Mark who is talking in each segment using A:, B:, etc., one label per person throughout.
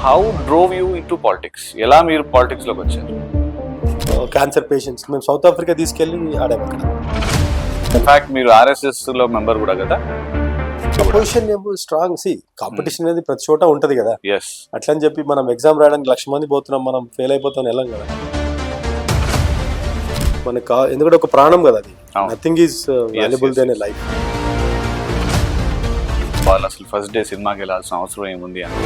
A: How drove you into politics? ఎలా మీరు politics లోకి వచ్చారు?
B: క్యాన్సర్ పేషెంట్స్ మేము సౌత్ ఆఫ్రికా తీసుకెళ్ళి ఆడాము అక్కడ.
A: ఇన్ఫాక్ట్ మీరు ఆర్ఎస్ఎస్ లో మెంబర్ కూడా కదా?
B: పొజిషన్ ఏమో స్ట్రాంగ్. కాంపిటీషన్ అనేది ప్రతి చోట ఉంటది కదా.
A: ఎస్.
B: అట్లా అని చెప్పి మనం ఎగ్జామ్ రాయడానికి 1,00,000 మంది పోతున్నాం, మనం ఫెయిల్ అయిపోతాం వెళ్ళం కదా. మనకు ఎందుకంటే ఒక ప్రాణం కదా అది. Nothing is valuable than a life.
A: వాళ్ళు అసలు ఫస్ట్ డే సినిమాకి వెళ్ళాల్సిన అవసరం ఏముంది అని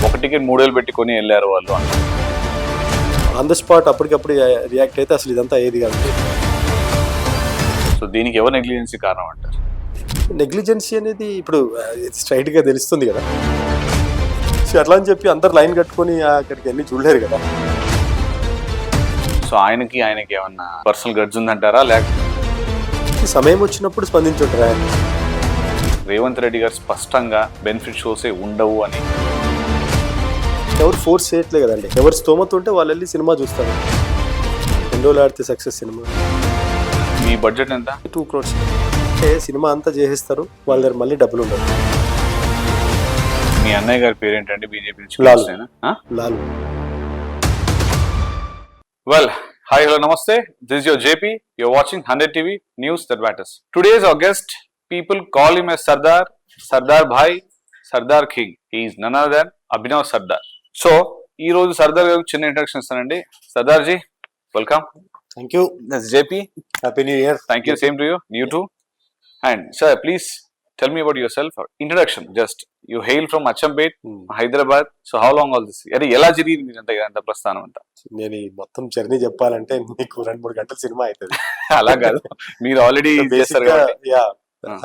A: ఒక టికెట్ 3,000 పెట్టుకొని వెళ్ళారు వాళ్ళు.
B: ఆన్ ద స్పాట్ అప్పటికప్పుడు రియాక్ట్ అయితే అసలు ఇదంతా ఏది కాదు.
A: సో దీనికి ఎవరు నెగ్లిజెన్సీ కారణం అంటారు?
B: నెగ్లిజెన్సీ అనేది ఇప్పుడు స్ట్రైట్ గా తెలుస్తుంది కదా. సో అట్లా అని చెప్పి అందరు లైన్ కట్టుకొని అక్కడికి వెళ్ళి చూడలేరు కదా.
A: సో ఆయనకి ఏమన్నా పర్సనల్ గడ్జ్ ఉందంటారా, లేకపోతే
B: సమయం వచ్చినప్పుడు స్పందించుంటారు ఆయన?
A: రేవంత్ రెడ్డి గారు స్పష్టంగా బెనిఫిట్ షోసే ఉండవు అని
B: ఎవరు ఫోర్స్ చేయట్లే కదండి. ఎవరు స్తోమత ఉంటే వాళ్ళు వెళ్ళి సినిమా చూస్తారు. 2 రోజులు ఆడితే సక్సెస్ సినిమా.
A: మీ బడ్జెట్ ఎంత?
B: 2 crores. అంటే సినిమా అంతా చేసేస్తారు, వాళ్ళ దగ్గర మళ్ళీ డబ్బులు ఉండవు.
A: మీ అన్నయ్య గారి పేరేంటండి? బీజేపీ నుంచి
B: Lalu.
A: Well, hi, hello, namaste. This is your JP. You're watching 100 TV News That Matters. Today's our guest, people call him as Sardar, Sardar Bhai, Sardar King. He is none other than Abhinav Sardar. So, ఈ రోజు సర్దార్ గారికి చిన్న introduction ఇస్తానండి. Sardar ji, welcome.
B: Thank you.
A: That's JP.
B: Happy new year.
A: Thank you. Same to you. You too. And sir, please tell me about yourself. Introduction. Just you hail from Achampet, Hyderabad. So how long all this? అరే ఎలా జరిగింది మీరంతా ప్రస్థానం అంతా?
B: నేను ఈ మొత్తం journey చెప్పాలంటే మీకు 2-3 గంటల సినిమా అవుతుంది.
A: అలా కాదు, మీరు ఆల్రెడీ చేస్తారు కాబట్టి.
B: Yeah,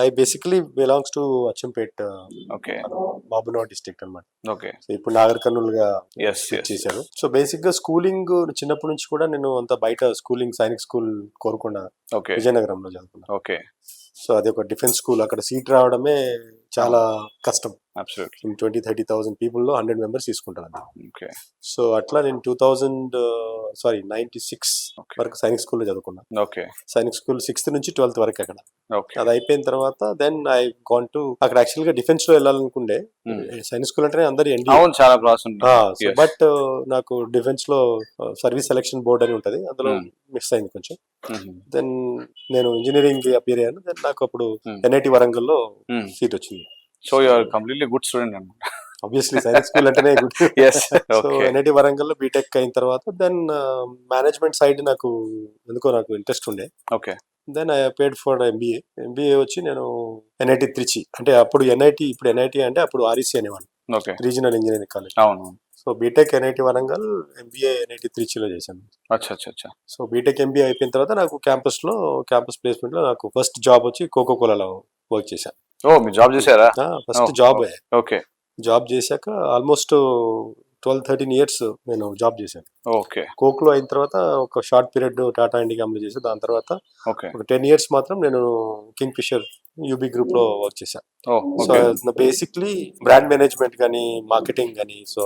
B: I basically belongs to Achampet,
A: okay,
B: Babunagar district అన్నమాట.
A: ఓకే.
B: సో ఇప్పుడు నాగర్ కర్నూల్ గా
A: yes
B: చేశారు. సో బేసిక్ గా స్కూలింగ్ చిన్నప్పటి నుంచి కూడా నేను అంత బయట schooling Sainik school Korukonda
A: okay
B: విజయనగరంలో చదువుకున్నాను.
A: ఓకే.
B: సో అది ఒక డిఫెన్స్ స్కూల్. అక్కడ సీట్ రావడమే చాలా కష్టం.
A: అబ్సల్యూట్లీ.
B: 20-30,000 people లో 100 members తీసుకుంటారు అది.
A: ఓకే.
B: సో అట్లా నేను 96 వరకు సైనిక్ స్కూల్లో చదువుకున్నాను.
A: ఓకే.
B: సైనిక్ స్కూల్ 6th నుంచి 12th వరకు అక్కడ.
A: ఓకే.
B: అది అయిపోయిన తర్వాత దెన్ ఐ గాన్ టు అక్కడ యాక్చువల్ గా డిఫెన్స్ లో వెళ్ళాలనుకుండే. సైనిక్ స్కూల్ అంటే అందరు
A: అవును, చాలా ప్రాసెస్ ఉంటుంది.
B: బట్ నాకు డిఫెన్స్ లో సర్వీస్ సెలక్షన్ బోర్డ్ అని ఉంటది, అందులో మిస్ అయింది కొంచెం. దెన్ నేను ఇంజనీరింగ్ అపియర్ అయ్యాను. దెన్ నాకు అప్పుడు NIT వరంగల్లో సీట్ వచ్చింది.
A: So you are completely good student అన్నమాట.
B: ఆబ్వియస్లీ సైనిక్ స్కూల్ అంటేనే గుడ్. సో NIT వరంగల్లో బీటెక్ అయిన తర్వాత దెన్ మేనేజ్మెంట్ సైడ్ నాకు ఎందుకో ఇంట్రెస్ట్ ఉండే.
A: Okay.
B: Then I paid for MBA వచ్చి నేను NIT త్రిచి, అంటే అప్పుడు NIT, ఇప్పుడు NIT అంటే అప్పుడు REC అనేవాడు,
A: ఓకే,
B: రీజనల్ ఇంజనీరింగ్ కాలేజ్.
A: అవును.
B: సో బీటెక్ NIT వరంగల్, MBA NIT త్రిచిలో చేశాను.
A: అచ్చా అచ్చా అచ్చా.
B: సో బీటెక్ MBA అయిపోయిన తర్వాత నాకు క్యాంపస్ ప్లేస్మెంట్ లో నాకు ఫస్ట్ జాబ్ వచ్చి కోకోకోలాలో వర్క్ చేశాను.
A: ఓ, మీరు జాబ్ చేశారా?
B: First job.
A: ఓకే.
B: జాబ్ చేశాక ఆల్మోస్ట్ 12-13 years నేను జాబ్ చేశాను.
A: ఓకే.
B: కోక్ లో అయిన తర్వాత ఒక షార్ట్ పీరియడ్ టాటా ఇండికామ్లో చేశాను. దాని తర్వాత
A: ఓకే
B: ఒక 10 years మాత్రం నేను కింగ్ ఫిషర్ UB గ్రూప్ లో వర్క్ చేశాను. సో బేసిక్లీ బ్రాండ్ మేనేజ్మెంట్ కానీ మార్కెటింగ్ కానీ, so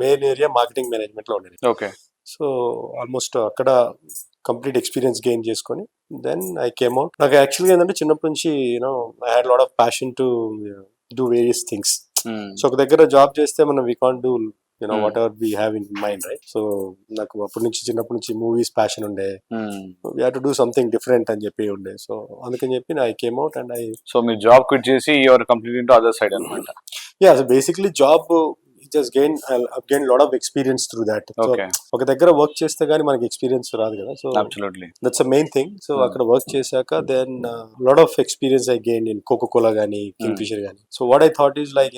B: main area marketing management లో ఉండేది.
A: ఓకే.
B: సో ఆల్మోస్ట్ అక్కడ కంప్లీట్ ఎక్స్పీరియన్స్ గెయిన్ చేసుకొని దెన్ ఐ కేమ్ అవుట్. నాకు యాక్చువల్గా ఏంటంటే చిన్నప్పటి నుంచి I had lot of passion to do various things. So ఒక దగ్గర జాబ్ చేస్తే మనం we can't do what ever we have in mind, right? So నాకు చిన్నప్పటి నుంచి మూవీస్ ప్యాషన్ ఉండే. We have to do something different అని చెప్పి ఉండే. సో అందుకని చెప్పి I came out and
A: so మీరు జాబ్ క్విట్ చేసి your complete into other side అన్నమాట.
B: Yeah, so basically job just gain lot of experience through that. So ఒక దగ్గర వర్క్ చేస్తే గానీ మనకి ఎక్స్పీరియన్స్ రాదు కదా. So
A: absolutely
B: that's the main thing. So అక్కడ వర్క్ చేశాక then lot of experience I gained in Coca-Cola గానీ Kingfisher గానీ. So what I thought is like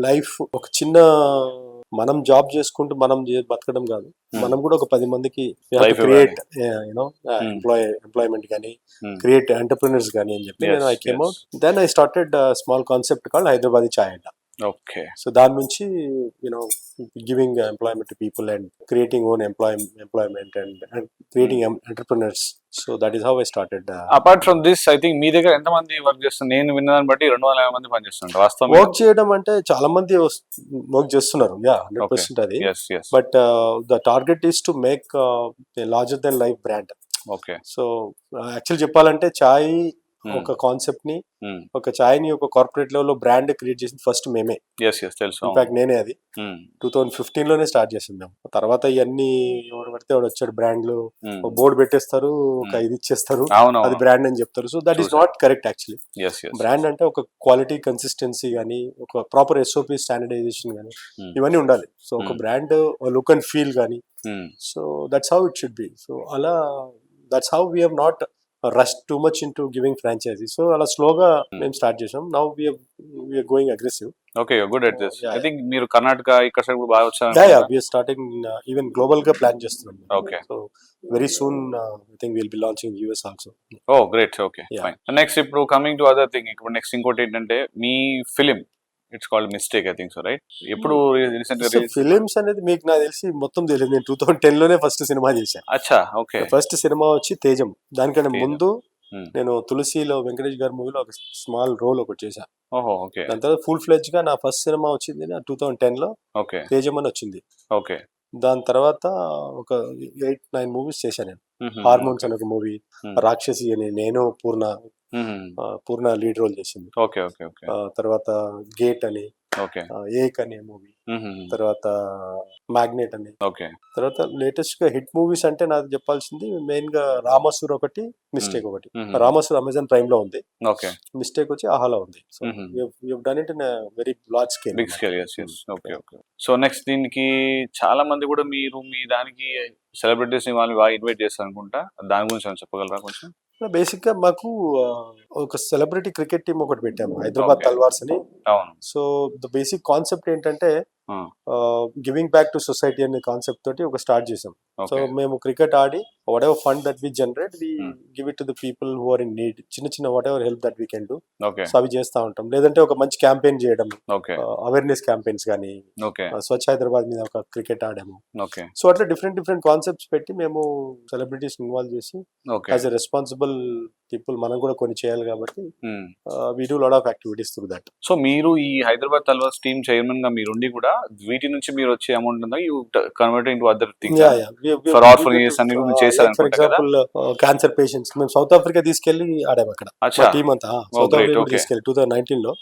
B: life ఒక చిన్న మనం జాబ్ చేసుకుంటూ మనం బతకడం కాదు, మనం కూడా ఒక 10 మందికి క్రియేట్ ఎంప్లాయ్మెంట్ కానీ క్రియేట్ ఎంటర్ప్రినర్స్ కానీ అని చెప్పి నేను I came out. Then I started small concept called Hyderabadi Chai Adda.
A: Okay.
B: So దాని నుంచి giving employment to people and creating own employment and creating entrepreneurs. So that is how I started.
A: Apart from this I think మీ దగ్గర ఎంత మంది work చేస్తున్నారు? నేను విన్నదాన్ని బట్టి 250 మంది పనిచేస్తున్నారు. వాస్తవం
B: వర్క్ చేయడం అంటే చాలా మంది వర్క్ చేస్తున్నారు. యా, 100% అది. But the target is to make larger than life brand.
A: Okay.
B: So actual చెప్పాలంటే చాయ్ ఒక కాన్సెప్ట్ ని, ఒక ఛాయ్ ని ఒక కార్పొరేట్ లెవెల్ లో బ్రాండ్ క్రియేట్ చేసింది ఫస్ట్ మేమే.
A: ఎస్ ఎస్ తెలుసు.
B: ఇన్ఫాక్ట్ నేనే అది 2015 లోనే స్టార్ట్ చేసింది మేము. తర్వాత ఇవన్నీ ఎవడు పడితే వాడు వచ్చాడు బ్రాండ్లు, బోర్డు పెట్టేస్తారు, ఒక ఇది ఇచ్చేస్తారు, అది బ్రాండ్ అని చెప్తారు. So that is not correct actually. Brand అంటే ఒక క్వాలిటీ, కన్సిస్టెన్సీ కానీ, ఒక ప్రాపర్ SOP స్టాండర్డైజేషన్ కానీ ఇవన్నీ ఉండాలి. సో ఒక బ్రాండ్ లుక్ అండ్ ఫీల్ కానీ, so that's how it should be. So అలా that's how we have not rush too much into giving franchisee. So అలా స్లోగా మేము స్టార్ట్ చేసాం. Now we are going aggressive.
A: Okay, good at this. I think మీరు కర్ణాటక ఇక్కడ side కూడా బాగా వచ్చారు.
B: వీఆర్ స్టార్టింగ్ ఈవెన్ గ్లోబల్ గా ప్లాన్ చేస్తున్నాం.
A: ఓకే,
B: so very soon I think will be launching US also.
A: Oh great. Okay fine. Next ఇప్పుడు coming to other thing, ఇప్పుడు నెక్స్ట్ ఇంకోటి ఏంటంటే మీ film, it's called mistake, I think so, right? ఎప్పుడు recent గా
B: ఫిలిమ్స్ అనేది మీకు నాకు తెలిసి మొత్తం తెలియదు. నేను 2010 లోనే ఫస్ట్ సినిమా చేశాను.
A: అచ్చా, ఓకే.
B: ఫస్ట్ సినిమా వచ్చి తేజం. దానికంటే ముందు నేను తులసిలో వెంకటేష్ గారి మూవీలో ఒక స్మాల్ రోల్ ఒకటి చేశాను.
A: ఓహో, ఓకే.
B: దాని తర్వాత ఫుల్ ఫ్లెడ్జ్ గా నా ఫస్ట్ సినిమా వచ్చింది 2010 లో,
A: ఓకే,
B: తేజం అని వచ్చింది.
A: ఓకే.
B: దాని తర్వాత ఒక 8-9 మూవీస్ చేశాను నేను. హార్మోన్స్ అనే ఒక మూవీ, రాక్షసి అని నేను పూర్ణ లీడ్ రోల్ చేసింది.
A: Okay, okay, okay.
B: తర్వాత గేట్ అని,
A: ఓకే,
B: ఏక్ అనే మూవీ, తర్వాత మ్యాగ్నెట్ అని.
A: ఓకే.
B: తర్వాత లేటెస్ట్ గా హిట్ మూవీస్ అంటే నాకు చెప్పాల్సింది మెయిన్ గా రామసూర్ ఒకటి, మిస్టేక్ ఒకటి. రామసూర్ అమెజాన్ ప్రైమ్ లో ఉంది,
A: ఓకే.
B: మిస్టేక్ వచ్చి ఆహాలో ఉంది. So you have done it in very large scale.
A: Big scale, yes yes. Okay, okay. So next దీనికి చాలా మంది కూడా మీరు మీ దానికి సెలబ్రిటీస్ ని వాళ్ళని బాగా ఇన్వైట్ చేస్తారు అనుకుంటా. దాని గురించి ఏమైనా చెప్పగలరా కొంచెం?
B: బేసిక్ గా మాకు ఒక సెలబ్రిటీ క్రికెట్ టీం ఒకటి పెట్టాము, హైదరాబాద్ తల్వార్స్ అని. సో ద బేసిక్ కాన్సెప్ట్ ఏంటంటే గివింగ్ బ్యాక్ టు సొసైటీ అనే కాన్సెప్ట్ తోటి ఒక స్టార్ట్ చేసాం. సో మేము క్రికెట్ ఆడి whatever fund that we generate, we give it to the people who are in need. చిన్న whatever help that we can do, so అవి చేస్తా ఉంటాం. లేదంటే ఒక మంచి క్యాంపెయిన్ చేయడం, అవేర్నెస్ క్యాంపెయిన్స్ కానీ, స్వచ్ఛ హైదరాబాద్ మీద ఒక క్రికెట్ ఆడాము. సో అట్లా డిఫరెంట్ కాన్సెప్ట్స్ పెట్టి మేము సెలబ్రిటీస్ ఇన్వాల్వ్ చేసి యాజ్ ఎ రెస్పాన్సిబుల్ పీపుల్ మనం కూడా కొన్ని చేయాలి కాబట్టి we do lot of activities through that.
A: So మీరు ఈ హైదరాబాద్ తల్వార్స్ టీమ్ చైర్మన్ గా మీరుండి కూడా వీటి నుంచి మీరు వచ్చే అమౌంట్ ఉందా you convert into other things for orphanages అన్ని కూడా చేశారు అనుకుంటా.
B: ఫర్ ఎగ్జాంపుల్ క్యాన్సర్ పేషెంట్స్ మేము సౌత్ ఆఫ్రికా తీసుకెళ్లి ఆడాము. అక్కడ టీమ్ అంతా సౌత్ ఆఫ్రికా తీసుకెళ్లి 2019 లో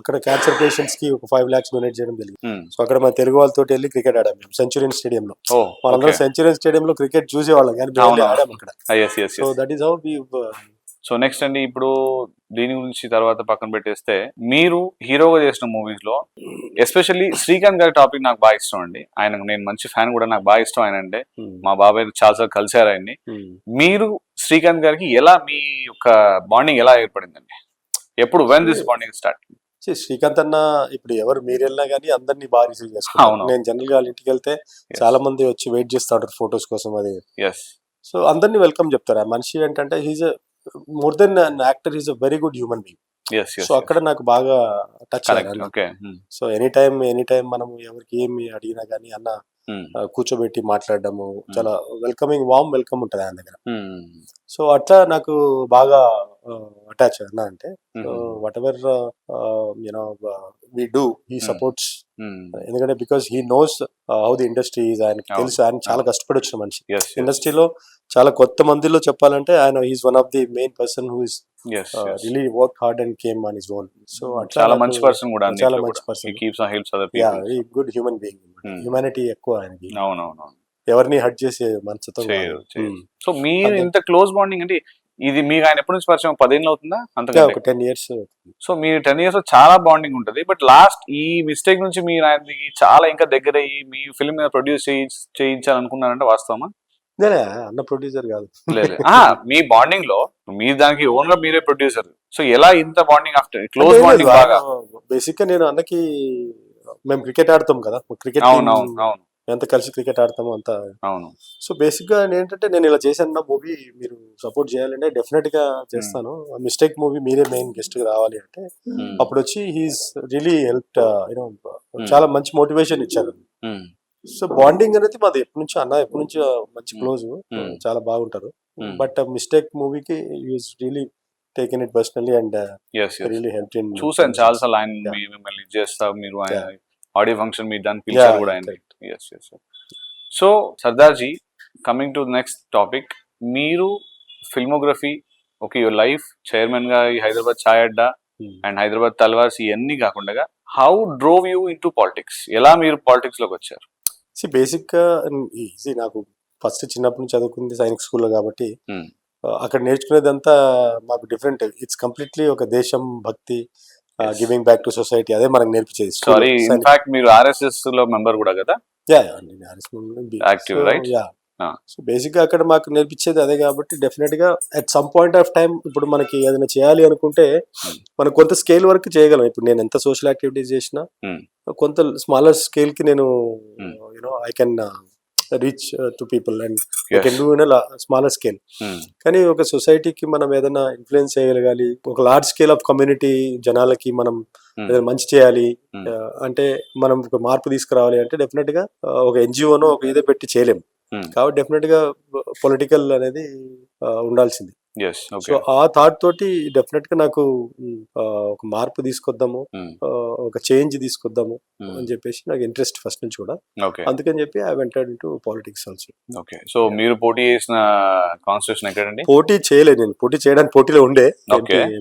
B: అక్కడ క్యాన్సర్ పేషెంట్స్ కి ఒక 5 lakhs డొనేట్ చేయడం జరిగింది. సో అక్కడ మన తెలుగు వాళ్ళతో వెళ్ళి క్రికెట్ ఆడాము మేము సెంచురియన్ స్టేడియం లో. మనందరం సెంచురియన్ స్టేడియం లో క్రికెట్ చూసేవాళ్ళం కానీ ఆడాము అక్కడ. So that is how we.
A: So next అండి, ఇప్పుడు దీని గురించి తర్వాత పక్కన పెట్టేస్తే మీరు హీరోగా చేసిన మూవీస్ లో ఎస్పెషల్లీ శ్రీకాంత్ గారి టాపిక్ నాకు బాగా ఇష్టం అండి. ఆయన నేను మంచి ఫ్యాన్ కూడా, నాకు బాగా ఇష్టం ఆయన అంటే. మా బాబాయ్ చాలాసార్లు కలిశారు ఆయన్ని. మీరు శ్రీకాంత్ గారికి ఎలా మీ యొక్క బాండింగ్ ఎలా ఏర్పడిందండి? ఎప్పుడు when this bonding start?
B: Srikanth అన్న ఇప్పుడు ఎవరు మీరు వెళ్ళినా కానీ అందరినీ బాగా రిసీవ్ చేసుకుంటారు. నేను జనరల్ గా వాళ్ళ ఇంటికి వెళ్తే చాలా మంది వచ్చి వెయిట్ చేస్తా ఉంటారు ఫొటోస్ కోసం. అది సో అందరినీ వెల్కమ్ చెప్తారు. ఆ మనిషి ఏంటంటే he's more than an actor, is a very good human being. So అక్కడ నాకు బాగా టచ్ అయ్యాను. సో ఎనీ టైం మనం ఎవరికి ఏమి అడిగినా కానీ అన్న కూర్చోబెట్టి మాట్లాడడము, చాలా వెల్కమింగ్, వామ్ వెల్కమ్ ఉంటుంది ఆయన దగ్గర. సో అట్లా నాకు బాగా అటాచ్ అన్న అంటే whatever you know we do he supports. ఎందుకంటే because he knows how the industry is. ఆయనకి తెలుసు, ఆయన చాలా కష్టపడి వచ్చిన మనిషి. ఇండస్ట్రీలో చాలా కొత్త మందిలో చెప్పాలంటే ఆయన is one of the main person who is really worked hard and came on his own. So
A: చాలా మంచి పర్సన్ కూడా,
B: చాలా మంచి person.
A: he keeps on helps other people.
B: Yeah, very good human being. Humanity ఎక్కువ ఆయనకి.
A: అవునవును,
B: ఎవరిని hurt చేసే మనసుతో.
A: సో మీరు ఇంత క్లోజ్ బాండింగ్ అంటే ఇది మీకు ఆయన ఎప్పటి నుంచి పరిచయం? 10 ఏళ్ళు అవుతుందా? అంతగా
B: ఒక 10 years.
A: సో మీరు 10 years లో చాలా బాండింగ్ ఉంటుంది. బట్ లాస్ట్ ఈ మిస్టేక్ నుంచి మీరు ఆయనకి చాలా ఇంకా దగ్గర అయ్యి మీ ఫిల్మ్ మీద ప్రొడ్యూస్ చేయించాలనుకున్నారంటే వాస్తవమా?
B: అన్న ప్రొడ్యూసర్ కాదు.
A: లేదు, మీ బాండింగ్ లో మీరు దానికి ఓన్ గా మీరే ప్రొడ్యూసర్. సో ఎలా ఇంత బాండింగ్ ఆఫ్టర్ క్లోజ్ బాండింగ్? బాగా
B: బేసిక్ గా నేను అన్నకి మేము క్రికెట్ ఆడతాం కదా, క్రికెట్ ఎంత కలిసి క్రికెట్ ఆడతాము అంత. అవును. సో బేసిక్ గా ఏంటంటే నేను ఇలా చేశాను మూవీ, మీరు సపోర్ట్ చేయాలంటే డెఫినెట్ గా చేస్తాను. మిస్టేక్ మూవీ మీరే మెయిన్ గెస్ట్ గా రావాలి అంటే అప్పుడు వచ్చి హీస్ రియలీ హెల్ప్, యూనో చాలా మంచి మోటివేషన్ ఇచ్చారు. సో బాండింగ్ అనేది మాది ఎప్పటి నుంచి మంచి క్లోజ్, చాలా బాగుంటారు. బట్ మిస్టేక్ మూవీకి use really taken it personally and really help in.
A: చూసాను చాలా సార్లు ఆయన మిమ్మల్ని చేస్తా, మీరు ఆడియో ఫంక్షన్ మీ దాన్ని పిలిచారు కూడా ఆయన. So Sardarji, coming to next topic, మీరు filmography okay your life chairman గా ఈ హైదరాబాద్ ఛాయ్ అడ్డా అండ్ హైదరాబాద్ తల్వార్స్ ఇవన్నీ కాకుండా how drove you into politics, ఎలా మీరు పాలిటిక్స్ లోకి వచ్చారు?
B: బేసిక్ గా నాకు ఫస్ట్ చిన్నప్పటి నుంచి చదువుకుంది సైనిక్ స్కూల్లో కాబట్టి
A: Hmm.
B: అక్కడ నేర్చుకునేదంతా మాకు డిఫరెంట్. ఇట్స్ కంప్లీట్లీ ఒక దేశం భక్తి,
A: Yes.
B: Giving back to society, అదే మనకు నేర్పించేది.
A: సారీ, ఇన్ఫాక్ట్ మీరు ఆర్ఎస్ఎస్ లో మెంబర్ కూడా కదా? Active, right?
B: సో బేసిక్ గా అక్కడ మాకు నేర్పించేది అదే కాబట్టి డెఫినెట్ గా at some point of time ఇప్పుడు మనకి ఏదైనా చేయాలి అనుకుంటే మనం కొంత స్కేల్ వరకు చేయగలం. ఇప్పుడు నేను ఎంత సోషల్ యాక్టివిటీస్ చేసినా కొంత స్మాలర్ స్కేల్ కి నేను I can reach to people and I can do in smaller scale. కానీ ఒక సొసైటీకి మనం ఏదైనా ఇన్ఫ్లుయెన్స్ చేయగలగాలి, ఒక లార్జ్ స్కేల్ ఆఫ్ కమ్యూనిటీ జనాలకి మనం ఏదైనా మంచి చేయాలి అంటే, మనం ఒక మార్పు తీసుకురావాలి అంటే డెఫినెట్ గా ఒక ఎన్జిఓనో ఒక ఇదే పెట్టి చేయలేము. కాబట్టి డెఫినెట్ గా పొలిటికల్ అనేది ఉండాల్సింది. సో ఆ థాట్ తోటి డెఫినెట్ గా నాకు ఒక మార్పు తీసుకొద్దాము, ఒక చేంజ్ తీసుకొద్దాము అని చెప్పేసి నాకు ఇంట్రెస్ట్ ఫస్ట్ నుంచి కూడా. అందుకని చెప్పి I వెంటెడ్ into politics also.
A: Okay, so మీరు పోటీ చేసిన కాన్స్టిట్యూషన్ ఎక్కడండి?
B: పోటీ చేయలేదు నేను, పోటీ చేయడానికి పోటీలో ఉండే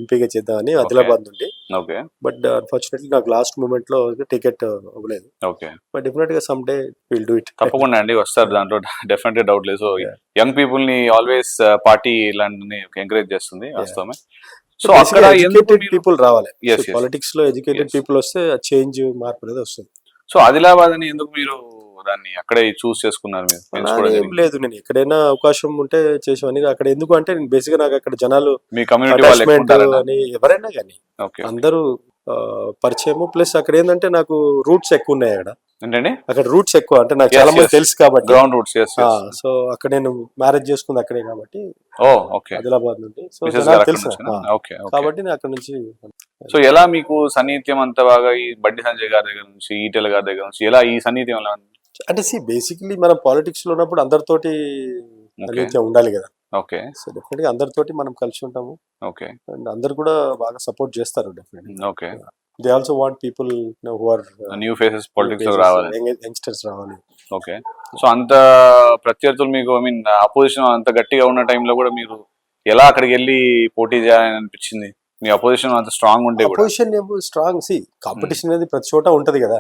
B: ఎంపీగా చేద్దామని ఆదిలాబాద్ నుండి. బట్ అన్ఫార్చునేట్లీ నాకు లాస్ట్ మూమెంట్ లో టికెట్ అవ్వలేదు. బట్ డెఫినెట్ గా some day will do it.
A: తప్పకుండా అండి, వస్తారు, దాంట్లో డెఫినెట్ గా డౌట్ లేదు. సో యంగ్ పీపుల్ ని ఆల్వేస్ పార్టీ ఇలాంటి ఎంకరేజ్ చేస్తుంది వాస్తవమే.
B: సో అక్కడ ఎడ్యుకేటెడ్ పీపుల్ రావాలి. పాలిటిక్స్ లో ఎడ్యుకేటెడ్ పీపుల్ వస్తే చేంజ్, మార్పు అనేది వస్తుంది.
A: సో ఆదిలాబాద్ అని ఎందుకు మీరు దాన్ని అక్కడే చూస్ చేసుకున్నారు?
B: మీరు లేదు, నేను ఎక్కడైనా అవకాశం ఉంటే చేసేవాడిని. అక్కడ ఎందుకు అంటే నేను బేసిక్ గా నాకు అక్కడ జనాలు
A: మీ కమ్యూనిటీ
B: అని ఎవరైనా కానీ అందరూ పరిచయము. ప్లస్ అక్కడ ఏంటంటే నాకు రూట్స్ ఎక్కువ ఉన్నాయి. అక్కడ రూట్స్ ఎక్కువ అంటే నాకు చాలా మంది తెలుసు కాబట్టి, గ్రౌండ్ రూట్స్. సో అక్కడ నేను మ్యారేజ్ చేసుకుంది అక్కడే కాబట్టి ఆదిలాబాద్ నుండి. సో తెలుసు కాబట్టి నేను అక్కడ నుంచి.
A: సో ఎలా మీకు సన్నిహిత్యం అంత బాగా ఈ బండి సంజయ్ గారి దగ్గర నుంచి, ఈటెల గారి దగ్గర నుంచి ఎలా ఈ సన్నిహిత్యం ఎలా
B: అంటే? బేసిక్లీ మనం పాలిటిక్స్ లో ఉన్నప్పుడు అందరితోటి ఉండాలి కదా. సో డెఫినెట్ గా అందరితోటి మనం కలిసి ఉంటాము. అండ్ అందరు కూడా బాగా సపోర్ట్ చేస్తారు definitely. They also want people who are
A: new faces politics లో రావాలి,
B: యంగ్స్టర్స్ రావాలి.
A: సో అంత ప్రత్యర్థులు మీకు, ఐ మీన్ అపోజిషన్ అంత గట్టిగా ఉన్న టైంలో కూడా మీరు ఎలా అక్కడికి వెళ్ళి పోటీ చేయాలని అనిపించింది? మీ అపోజిషన్ అంత స్ట్రాంగ్ ఉంటే కూడా.
B: అపోజిషన్ స్ట్రాంగ్, కాంపిటీషన్ అనేది ప్రతి చోట ఉంటది కదా.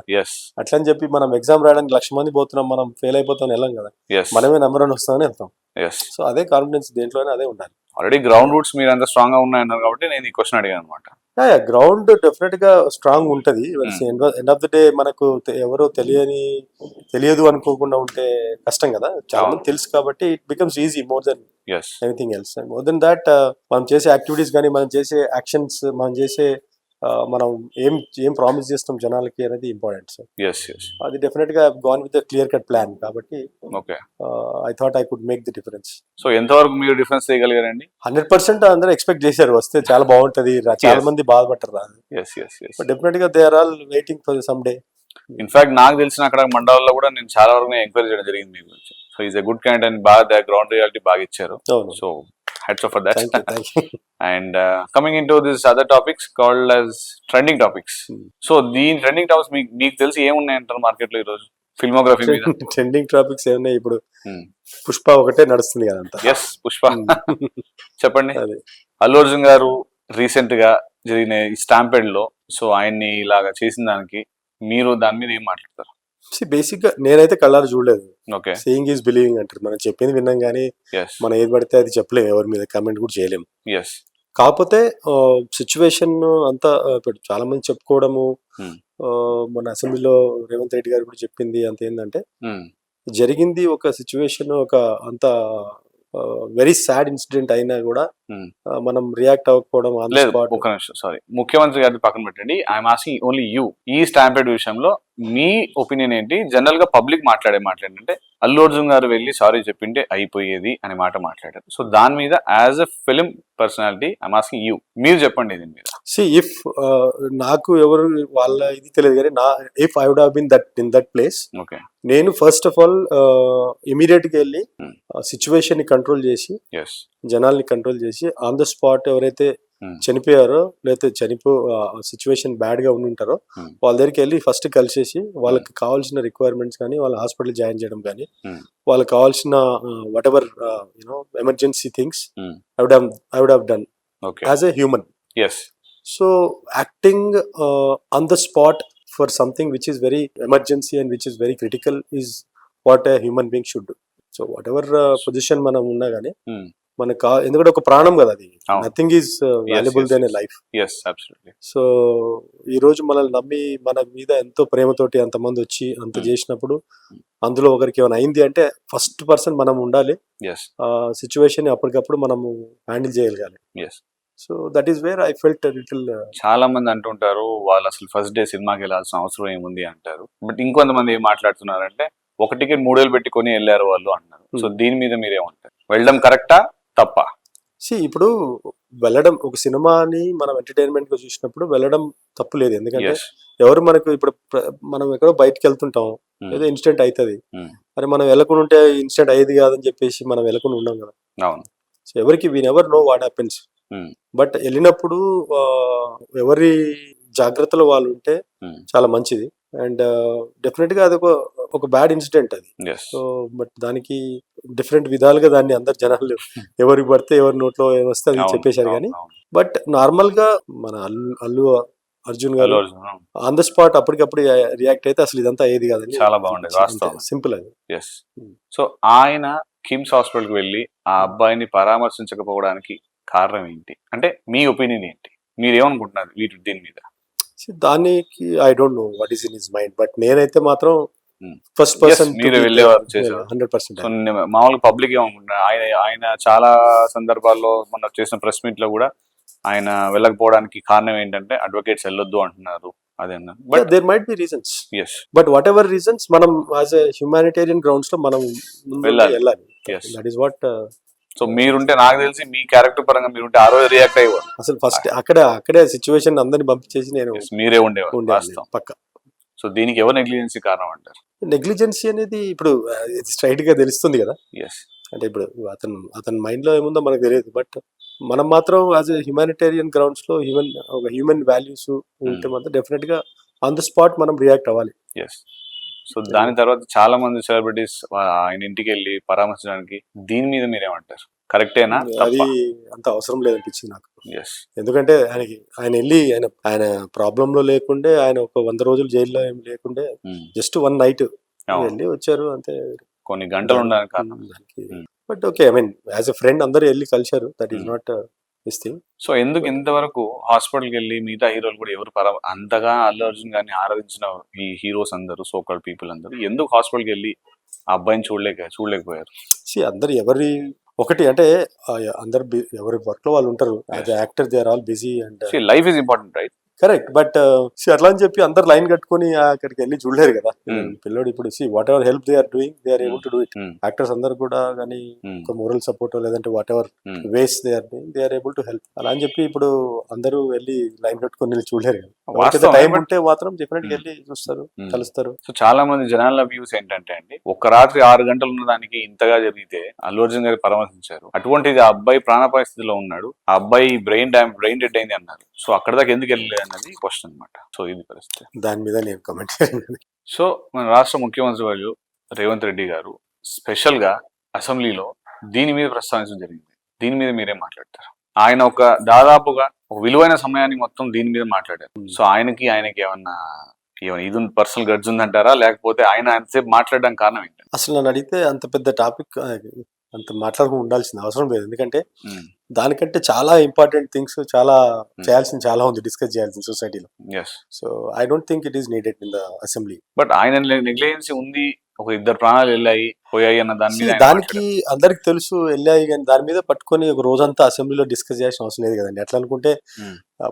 B: అట్లా అని చెప్పి మనం ఎగ్జామ్ రాయడానికి 1,00,000 మంది పోతున్నాం, మనం ఫెయిల్ అయిపోతాం వెళ్ళాం కదా. మనమే నెంబర్ 1 వస్తామని వెళ్తాం. సో అదే కాన్ఫిడెన్స్ దేంట్లోనే అదే ఉండాలి.
A: ఆల్రెడీ గ్రౌండ్ రూట్స్ మీరు అంత స్ట్రాంగ్ గా ఉన్నాయన్నారు కాబట్టి నేను ఈ క్వశ్చన్ అడిగాను అనమాట.
B: గ్రౌండ్ డెఫినెట్ గా స్ట్రాంగ్ ఉంటది. ఎండ్ ఆఫ్ ద డే మనకు ఎవరో తెలియదు అనుకోకుండా ఉంటే కష్టం కదా. చాలా మంది తెలుసు కాబట్టి it becomes easy more than anything else. More than that మనం చేసే యాక్టివిటీస్ కానీ, మనం చేసే యాక్షన్స్, మనం ఏం ప్రామిస్ చేస్తాం జనాలకి అనేది ఇంపార్టెంట్. సో అది డెఫినెట్ గా gone with clear cut plan కాబట్టి I thought I could make the difference.
A: So ఎంతవరకు మీరు డిఫరెన్స్ చేయగలిగారండి?
B: 100% అందరూ ఎక్స్పెక్ట్ చేశారు వస్తే చాలా బాగుంటది, చాలా మంది బాధపడతారు రాదు. డెఫినెట్ గా they are all waiting for some day.
A: In fact నాకు తెలిసిన అక్కడ మండలాల్లో కూడా నేను చాలా వరకు ఎంక్వైరీ చేయడం జరిగింది మీ గురించి. So is a good candidate అని బాగా గ్రౌండ్ రియాలిటీ బాగా ఇచ్చారు. So hats off for that.
B: Thank you.
A: And coming into this other topics called as trending topics. So the trending topics మీకు తెలిసి ఏమున్నాయంటారు మార్కెట్ లో ఈ రోజు ఫిల్మోగ్రఫీ మీద?
B: ట్రెండింగ్ టాపిక్స్ ఏమున్నాయి ఇప్పుడు? పుష్ప ఒకటే నడుస్తుంది కదంతా.
A: పుష్ప చెప్పండి. అల్లు అర్జున్ గారు రీసెంట్ గా జరిగిన ఈ స్టాంపెడ్ లో సో ఆయన్ని ఇలాగా చేసిన దానికి మీరు దాని మీద ఏం మాట్లాడతారు?
B: బేసిక్ గా నేనైతే కళ్ళారు చూడలేదు. సీయింగ్ ఈజ్ బిలీవింగ్ అంటారు. మనం చెప్పింది విన్నాం కానీ మనం ఏది పడితే అది చెప్పలేము, ఎవరి మీద కామెంట్ కూడా చేయలేము. కాకపోతే సిచ్యువేషన్ అంతా ఇప్పుడు చాలా మంది చెప్పుకోవడము, మన అసెంబ్లీలో రేవంత్ రెడ్డి గారు కూడా చెప్పింది అంత ఏంటంటే, జరిగింది ఒక సిచ్యువేషన్, ఒక అంత వెరీ సాడ్ ఇన్సిడెంట్ అయినా కూడా మనం రియాక్ట్ అవ్వకపోవడం.
A: ఒక నిమిషం, సారీ, ముఖ్యమంత్రి గారి పక్కన పెట్టండి. I'm asking only you. ఈ స్టాంపెడ్ విషయంలో మీ ఒపీనియన్ ఏంటి? జనరల్ గా పబ్లిక్ మాట్లాడంటే అల్లు అర్జున్ గారు వెళ్ళి సారీ చెప్పింటే అయిపోయేది అనే మాట మాట్లాడారు. సో దాని మీద as a film personality I'm asking you, మీరు చెప్పండి దీని మీద.
B: ఇఫ్ నాకు ఎవరు వాళ్ళ ఇది తెలియదు కానీ if I would have been in that place, నేను ఫస్ట్ ఆఫ్ ఆల్ ఇమీడియట్ గా వెళ్ళి సిచ్యువేషన్ ని కంట్రోల్ చేసి, జనాల్ని కంట్రోల్ చేసి, ఆన్ ద స్పాట్ ఎవరైతే చనిపోయారో లేకపోతే సిచ్యువేషన్ బ్యాడ్ గా ఉండి ఉంటారో వాళ్ళ దగ్గరికి వెళ్ళి ఫస్ట్ కలిసేసి వాళ్ళకి కావాల్సిన రిక్వైర్మెంట్స్ కానీ వాళ్ళ హాస్పిటల్ జాయిన్ చేయడం కానీ వాళ్ళకి కావాల్సిన whatever emergency things I would have done as a human. So acting on the spot for something which is very emergency and which is very critical is what a human being should do. So whatever position మనం ఉన్నా గానీ మనకు ఎందుకంటే ఒక ప్రాణం కదా అది, nothing is valuable than a life. So ఈ రోజు మనల్ని నమ్మి మన మీద ఎంతో ప్రేమతోటి అంతమంది వచ్చి అంత చేసినప్పుడు అందులో ఒకరికి ఏమైనా అయింది అంటే ఫస్ట్ పర్సన్ మనం ఉండాలి, సిచ్యువేషన్ అప్పటికప్పుడు మనము హ్యాండిల్ చేయగలగాలి. So that is where I felt little.
A: చాలా మంది అంటుంటారు వాళ్ళు అసలు ఫస్ట్ డే సినిమాకి వెళ్ళాల్సిన అవసరం ఏముంది అంటారు. బట్ ఇంకొంతమంది ఏం మాట్లాడుతున్నారంటే ఒక టికెట్ 3,000 పెట్టుకొని వెళ్ళారు వాళ్ళు అంటున్నారు. సో దీని మీద మీరేమంటారు? వెళ్ళడం కరెక్టా తప్ప?
B: ఇప్పుడు వెళ్ళడం ఒక సినిమాని మనం ఎంటర్టైన్మెంట్ గా చూసినప్పుడు వెళ్ళడం తప్పు లేదు. ఎందుకంటే ఎవరు మనకు ఇప్పుడు మనం ఎక్కడో బయటకు వెళ్తుంటాం, ఏదో ఇన్సిడెంట్ అవుతుంది, మరి మనం వెళ్ళకుండా ఉంటే ఇన్సిడెంట్ అయ్యేది కాదని చెప్పేసి మనం వెళ్ళకుండా ఉన్నాం కదా. సో ఎవరికి we never know what happens. But వెళ్ళినప్పుడు ఎవరి జాగ్రత్తలో వాళ్ళు ఉంటే చాలా మంచిది. అండ్ డెఫినెట్ గా అది ఒక బ్యాడ్ ఇన్సిడెంట్ అది. సో బట్ దానికి డిఫరెంట్ విధాలుగా దాన్ని అందరు జనాలు ఎవరికి పడితే ఎవరి నోట్లో వస్తే అది చెప్పేశారు. కానీ బట్ నార్మల్ గా మన అల్లు అర్జున్ గారు ఆన్ ద స్పాట్ అప్పటికప్పుడు రియాక్ట్ అయితే అసలు ఇదంతా ఏది కాదని
A: చాలా బాగుండేది, సింపుల్ అది. సో ఆయన కిమ్స్ హాస్పిటల్ కి వెళ్ళి ఆ అబ్బాయిని పరామర్శించకపోవడానికి కారణం ఏంటి అంటే మీ ఒపీనియన్ ఏంటి? మీరేమనుకుంటున్నారు దీని మీద?
B: దానికి I don't know what is in his mind. But నేనైతే మాత్రం ఫస్ట్ పర్సన్
A: మీరు వెళ్ళేవారు చేశారు
B: 100%.
A: మామూలుగా పబ్లిక్ ఏమనుకుంటున్నారు? ఆయన చాలా సందర్భాల్లో మన చేసిన ప్రెస్ మీట్ లో కూడా ఆయన వెళ్ళకపోవడానికి కారణం ఏంటంటే అడ్వకేట్స్ వెళ్ళొద్దు అంటున్నారు. అదేనా?
B: But there might be reasons. But whatever reasons మనం యాజ్ ఎ హ్యూమానిటేరియన్ గ్రౌండ్స్ లో మనం వెళ్ళాలి. That is what.
A: సో మీరుంటే నాకు తెలిసి మీ క్యారెక్టర్ పరంగా మీరుంటే ఆ రోజు రియాక్ట్ అయ్యేవారు.
B: అసలు ఫస్ట్ అక్కడే సిచ్యువేషన్ అందరిని పంపించేసి నేను
A: మీరే ఉండేవారు పక్క. సో దీనికి ఎవరు నెగ్లిజెన్సీ కారణం అంటారు?
B: నెగ్లిజెన్సీ అనేది ఇప్పుడు స్ట్రైట్ గా తెలుస్తుంది కదా. అంటే ఇప్పుడు అతని మైండ్ లో ఏముందో మనకు తెలియదు. బట్ మనం మాత్రం యాజ్ ఎ హ్యూమానిటేరియన్ గ్రౌండ్స్ లో హ్యూమన్ వాల్యూస్ ఉంటే మాత్రం డెఫినెట్ గా ఆన్ ద స్పాట్ మనం రియాక్ట్ అవ్వాలి.
A: సో దాని తర్వాత చాలా మంది సెలబ్రిటీస్ ఆయన ఇంటికి వెళ్ళి పరామర్శించడానికి, దీని మీద మీరేమంటారు? కరెక్టేనా?
B: అది అంత అవసరం లేదనిపించింది నాకు. ఎందుకంటే ఆయన వెళ్ళి ఆయన ప్రాబ్లం లో లేకుండే, ఆయన ఒక 100 రోజులు జైల్లో ఏం లేకుండే, జస్ట్ 1 నైట్ వెళ్ళి వచ్చారు అంతే.
A: కొన్ని గంటలు ఉండడానికి.
B: But okay, I mean as a friend అందరూ వెళ్ళి కలిశారు. That is not this thing.
A: So ఎందుకు ఇంతవరకు హాస్పిటల్కి వెళ్ళి మిగతా హీరోలు కూడా ఎవరు అంతగా అల్లు అర్జున్ గారిని ఆరాధించిన ఈ హీరోస్ అందరూ, సోకాల్ పీపుల్ అందరూ ఎందుకు హాస్పిటల్కి వెళ్ళి ఆ అబ్బాయిని చూడలేకపోయారు?
B: అందరు ఎవరి ఒకటి అంటే అందరు ఎవరి వర్క్ లో వాళ్ళు ఉంటారు. As actor they are all busy and
A: life is important, right?
B: Correct. But అట్లా అని చెప్పి అందరు లైన్ కట్టుకుని అక్కడికి వెళ్ళి చూడలేరు కదా. పిల్లోడు ఇప్పుడు whatever help they are doing, they are able to do it. Actors అందరు కూడా కానీ ఒక మోరల్ సపోర్ట్ లేదంటే whatever ways they are doing, they are able to help. అలా అని చెప్పి ఇప్పుడు అందరూ వెళ్ళి లైన్ కట్టుకుని వెళ్ళి చూడలేరు కదా. టైం ఉంటే మాత్రం డెఫినెట్ గా వెళ్ళి చూస్తారు, కలుస్తారు.
A: సో చాలా మంది జనాల వ్యూస్ ఏంటంటే అండి, ఒక రాత్రి 6 గంటలు ఉన్న దానికి ఇంతగా జరిగితే అల్లు అర్జున్ గారు పరామర్శించారు. అటువంటిది ఆ అబ్బాయి ప్రాణ పరిస్థితిలో ఉన్నాడు, ఆ అబ్బాయి బ్రెయిన్ డెడ్ అయింది అన్నారు. సో అక్కడ దాకా ఎందుకు వెళ్ళలేదు అన్నది క్వశ్చన్ అనమాట. సో ఇది పరిస్థితి.
B: దాని మీద నేను కామెంట్.
A: సో మన రాష్ట్ర ముఖ్యమంత్రి వాళ్ళు రేవంత్ రెడ్డి గారు స్పెషల్ గా అసెంబ్లీలో దీని మీద ప్రస్తావించడం జరిగింది. దీని మీద మీరేం మాట్లాడతారు? ఆయన దాదాపుగా ఒక విలువైన సమయాన్ని మొత్తం దీని మీద మాట్లాడారు. సో ఆయనకి ఏమన్నా ఇది పర్సనల్ గడ్జ్ ఉందంటారా, లేకపోతే ఆయన అంతసేపు మాట్లాడడానికి కారణం ఏంటి?
B: అసలు నన్ను అడిగితే అంత పెద్ద టాపిక్ అంత మాట్లాడుకుని ఉండాల్సిన అవసరం లేదు. ఎందుకంటే దానికంటే చాలా ఇంపార్టెంట్ థింగ్స్ చాలా చేయాల్సింది చాలా ఉంది, డిస్కస్ చేయాల్సింది సొసైటీలో. So I don't think it is needed in the assembly.
A: But ఆయన నెగ్లిజెన్సీ ఉంది, ఒక 2 ప్రాణాలు పోయాయి అన్న
B: దానికి అందరికి తెలుసు, వెళ్ళాయి. కానీ దాని మీద పట్టుకొని ఒక రోజంతా అసెంబ్లీలో డిస్కస్ చేయాల్సిన అవసరం లేదు కదండి. అట్లా అనుకుంటే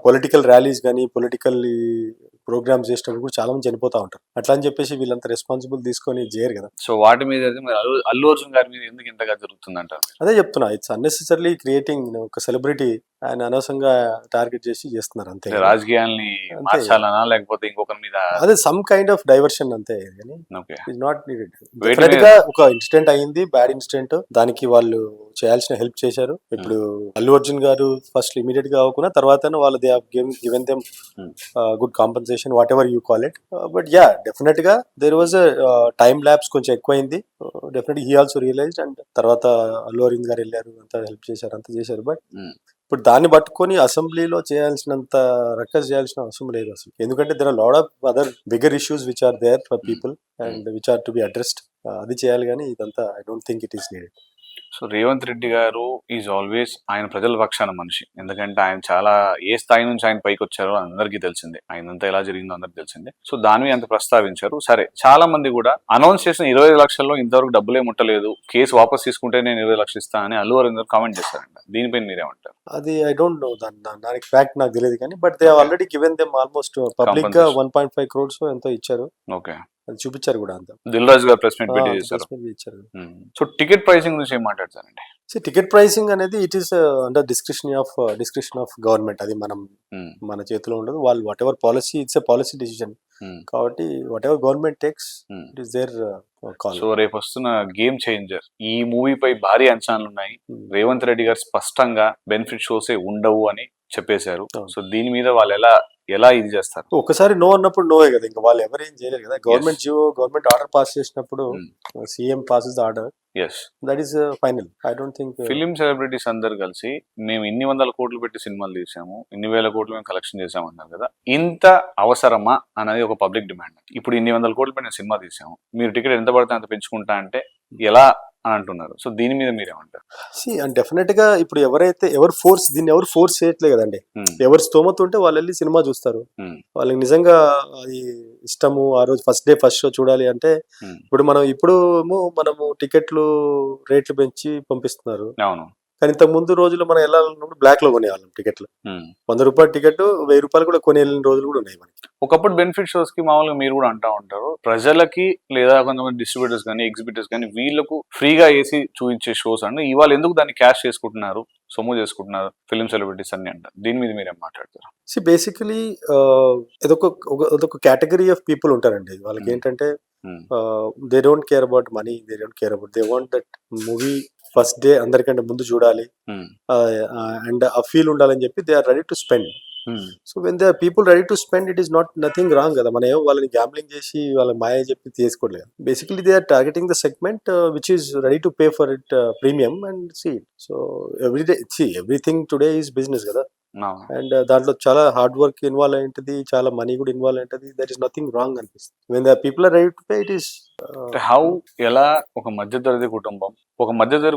B: పొలిటికల్ ర్యాలీస్ కానీ పొలిటికల్ ప్రోగ్రామ్స్ చేసేటప్పుడు కూడా చాలా మంది చనిపోతా ఉంటారు. అట్లా అని చెప్పేసి వీళ్ళంతా రెస్పాన్సిబుల్ తీసుకొని చేయరు కదా.
A: సో వాటి మీద అల్లు అర్జున్ గారి మీద ఎందుకు ఇంతగా జరుగుతుందంట?
B: అదే చెప్తున్నా, ఇట్స్ అన్నెసెసరీ క్రియేటింగ్. ఒక సెలబ్రిటీ ఆయన అనవసరంగా టార్గెట్ చేస్తున్నారు అంతే.
A: రాజకీయాల్ని మార్చాలనా లేకపోతే ఇంకొకరి మీద
B: అదే సమ్ కైండ్ ఆఫ్ డైవర్షన్ అంతే. కానీ ఇట్స్ నాట్ నీడెడ్. డెఫినెట్ గా ఒక ఇన్సిడెంట్ అయింది, బ్యాడ్ ఇన్సిడెంట్, దానికి వాళ్ళు చేయాల్సిన హెల్ప్ చేశారు. ఇప్పుడు అల్లు అర్జున్ గారు ఫస్ట్ ఇమీడియట్ గా అవ్వకుండా తర్వాత వాళ్ళు they have given them good compensation, whatever you call it. But yeah, definite గా దేర్ వాజ్ టైం ల్యాబ్స్ కొంచెం ఎక్కువైంది. Definite he also realised. అండ్ తర్వాత అల్లు అరవింద్ గారు వెళ్ళారు, అంతా హెల్ప్ చేశారు, అంతా చేశారు. బట్ ఇప్పుడు దాన్ని పట్టుకొని అసెంబ్లీలో చేయాల్సినంత రక్కస్ చేయాల్సిన అవసరం లేదు అసలు. ఎందుకంటే there are lot of other bigger issues which are there for people and which are to be addressed. అది చేయాలి, కానీ ఇదంతా I don't think it is needed.
A: So Revanth Reddy గారు ఈజ్ ఆల్వేస్ ఆయన ప్రజల పక్షాన మనిషి. ఎందుకంటే ఆయన చాలా ఏ స్థాయి నుంచి ఆయన పైకి వచ్చారో అందరికీ తెలిసిందే, ఆయనంతా ఎలా జరిగిందో అందరికి తెలిసిందే. సో దాని మీద అంత ప్రస్తావించారు. సరే, చాలా మంది కూడా అనౌన్స్ చేసిన 20 లక్షల్లో ఇంతవరకు డబ్బులే ముట్టలేదు, కేసు వాపస్ తీసుకుంటే నేను 20 లక్షలు ఇస్తా అని అల్లు అరవింద్ గారు కామెంట్ చేశారంట. దీనిపైన మీరేమంటారు?
B: అది ఐ డోంట్ నో, దానికి ఫ్యాక్ట్ నాకు తెలియదు, కానీ but they already given them almost public గా 1.5 crores ఎంతో ఇచ్చారు.
A: ఓకే,
B: అది చూపించారు కూడా అంతా.
A: దిల్ రాజు గారు ప్రెస్ మీట్ పెట్టి చేశారు.
B: ఇచ్చారు.
A: సో టికెట్ ప్రైసింగ్ గురించి ఏం మాట్లాడతారండి?
B: టికెట్ ప్రైసింగ్ అనేది it is under description of government. అది మన చేతిలో ఉండదు. వాళ్ళు whatever policy, it's a policy decision. కాబట్టి whatever government takes, it is their call.
A: So రేపు వస్తున్న గేమ్ చేంజర్ ఈ మూవీపై భారీ అంచనాలు ఉన్నాయి. రేవంత్ రెడ్డి గారు స్పష్టంగా బెనిఫిట్ షోసే ఉండవు అని చెప్పేశారు. సో దీని మీద వాళ్ళు ఎలా ఇది చేస్తారు?
B: ఒకసారి నో అన్నప్పుడు నోయే కదా, ఇంకా వాళ్ళు ఎవరేం చేయలేరు కదా. గవర్నమెంట్ ఆర్డర్ పాస్ చేసినప్పుడు CM passes the order, that is final. I don't think
A: film celebrities అందరు కలిసి మేము ఇన్ని 100 కోట్లు పెట్టి సినిమాలు తీసాము, ఇన్ని 1000 కోట్లు మేము కలెక్షన్ చేసాము అన్నారు కదా. ఇంత అవసరమా అనేది ఒక పబ్లిక్ డిమాండ్. ఇప్పుడు ఇన్ని 100 కోట్లు పెట్టి సినిమా తీసాము, మీరు టికెట్ ఎంత పడితే అంత పెంచుకుంటా అంటే ఎలా అని అంటున్నారు. సో దీని మీద మీరేమంటారు?
B: అండ్ డెఫినెట్ గా ఇప్పుడు ఎవరు ఫోర్స్ చేయట్లేదు కదండి. ఎవరు స్తోమత ఉంటే వాళ్ళు వెళ్ళి సినిమా చూస్తారు. వాళ్ళకి నిజంగా అది ఇష్టము, ఆ రోజు ఫస్ట్ షో చూడాలి అంటే ఇప్పుడు మనము టికెట్లు రేట్లు పెంచి పంపిస్తున్నారు.
A: అవును.
B: కానీ ఇంతకు ముందు రోజుల్లో మనం వెళ్ళాలన్నప్పుడు బ్లాక్ లో కొనేవాళ్ళం టికెట్లు. 100 రూపాయల టికెట్ 1000 రూపాయలు కూడా కొనే రోజులు కూడా ఉన్నాయి మనకి.
A: ఒకప్పుడు బెనిఫిట్ షోస్ కి మామూలుగా మీరు కూడా అంటా ఉంటారు, ప్రజలకి లేదా కొంతమంది డిస్ట్రిబ్యూటర్స్ కానీ ఎగ్జిబిటర్స్ కానీ వీళ్ళకు ఫ్రీగా వేసి చూపించే షోస్ అండి. ఇవాళ ఎందుకు దాన్ని క్యాష్ చేసుకుంటున్నారు, సొమ్ము చేసుకుంటున్నారు ఫిలిం సెలబ్రిటీస్ అని అంటారు. దీని మీద మీరేం మాట్లాడతారు?
B: బేసికలీ అదొక కేటగిరీ ఆఫ్ పీపుల్ ఉంటారండి. వాళ్ళకి ఏంటంటే they don't care about money, they want that movie first day అందరికంటే ముందు చూడాలి అండ్ ఆ ఫీల్ ఉండాలని చెప్పి they are ready to spend. So when they are people ready to spend, it is nothing wrong కదా. మనం ఏమో వాళ్ళని గ్యాంబ్లింగ్ చేసి వాళ్ళ మాయ చెప్పి తీసుకోవట్లేదు. Basically they are targeting the segment which is ready to pay for it premium and see it. So everything today is business కదా. అండ్ దాంట్లో చాలా హార్డ్ వర్క్ ఇన్వాల్వ్ అయి ఉంటుంది, చాలా మనీ కూడా ఇన్వాల్వ్ అయి ఉంటుంది. దట్ ఈస్ నథింగ్ రాంగ్ అనిపిస్తుంది. When the people are ready to pay, it is
A: how. ఎలా ఒక మధ్యతరగతి